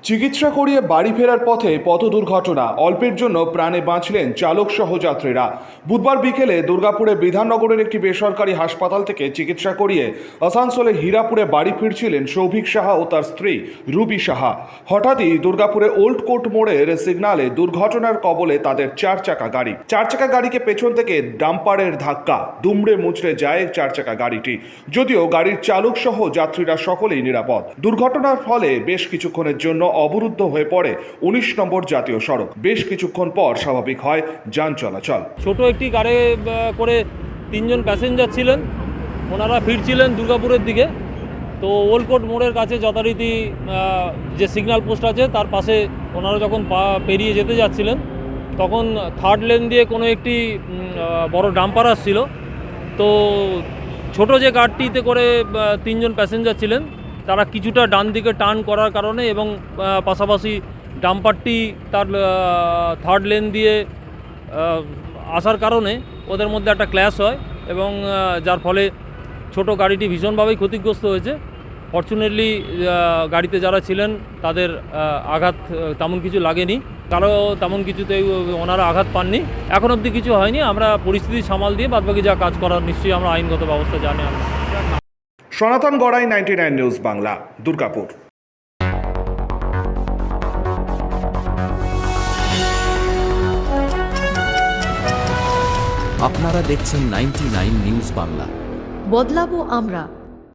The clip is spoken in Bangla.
চিকিৎসা করিয়ে বাড়ি ফেরার পথে পথ দুর্ঘটনা, অল্পের জন্য প্রাণে বাঁচলেন চালক সহ যাত্রীরা। বুধবার বিকেলে দুর্গাপুরে বিধাননগরের একটি বেসরকারি হাসপাতাল থেকে চিকিৎসা করিয়ে আসানসোলের হীরাপুরে বাড়ি ফিরছিলেন সৌভিক সাহা ও তার স্ত্রী রুবি সাহা। হঠাৎই দুর্গাপুরে ওল্ড কোর্ট মোড়ের সিগনালে দুর্ঘটনার কবলে তাদের চার চাকা গাড়িকে পেছন থেকে ডাম্পারের ধাক্কা, দুমড়ে মুচড়ে যায় চার চাকা গাড়িটি। যদিও গাড়ির চালক সহ যাত্রীরা সকলেই নিরাপদ। দুর্ঘটনার ফলে বেশ কিছুক্ষণের জন্য অবরুদ্ধ হয়ে পড়ে 19 নম্বর জাতীয় সড়ক। বেশ কিছুক্ষণ পর স্বাভাবিক হয় যান চলাচল। ছোট একটি কারে করে তিনজন প্যাসেঞ্জার ছিলেন, ওনারা ফিরছিলেন দুর্গাপুরের দিকে। তো ওল্ড কোর্ট মোড়ের কাছে যথারীতি যে সিগন্যাল পোস্ট আছে তার পাশে ওনারা যখন পেরিয়ে যেতে যাচ্ছিলেন, তখন থার্ড লেন দিয়ে কোনো একটি বড় ডাম্পার আসছিল। তো ছোট যে কারটিতে করে তিনজন প্যাসেঞ্জার ছিলেন, তারা কিছুটা ডান দিকে টার্ন করার কারণে এবং পাশাপাশি ডাম্পারটি তার থার্ড লেন দিয়ে আসার কারণে ওদের মধ্যে একটা ক্ল্যাশ হয় এবং যার ফলে ছোট গাড়িটি ভীষণভাবেই ক্ষতিগ্রস্ত হয়েছে। ফরচুনেটলি গাড়িতে যারা ছিলেন তাদের আঘাত তেমন কিছু লাগেনি, কারো তেমন কিছুতে ওনারা আঘাত পাননি। এখন অবধি কিছু হয়নি। আমরা পরিস্থিতি সামাল দিয়ে বাদবাকি যা কাজ করার নিশ্চয়ই আমরা আইনগত ব্যবস্থা জানি। সনাতন গড়াই, 99 নিউজ বাংলা, দুর্গাপুর। আপনারা দেখছেন 99 নিউজ বাংলা। বদলাবো আমরা।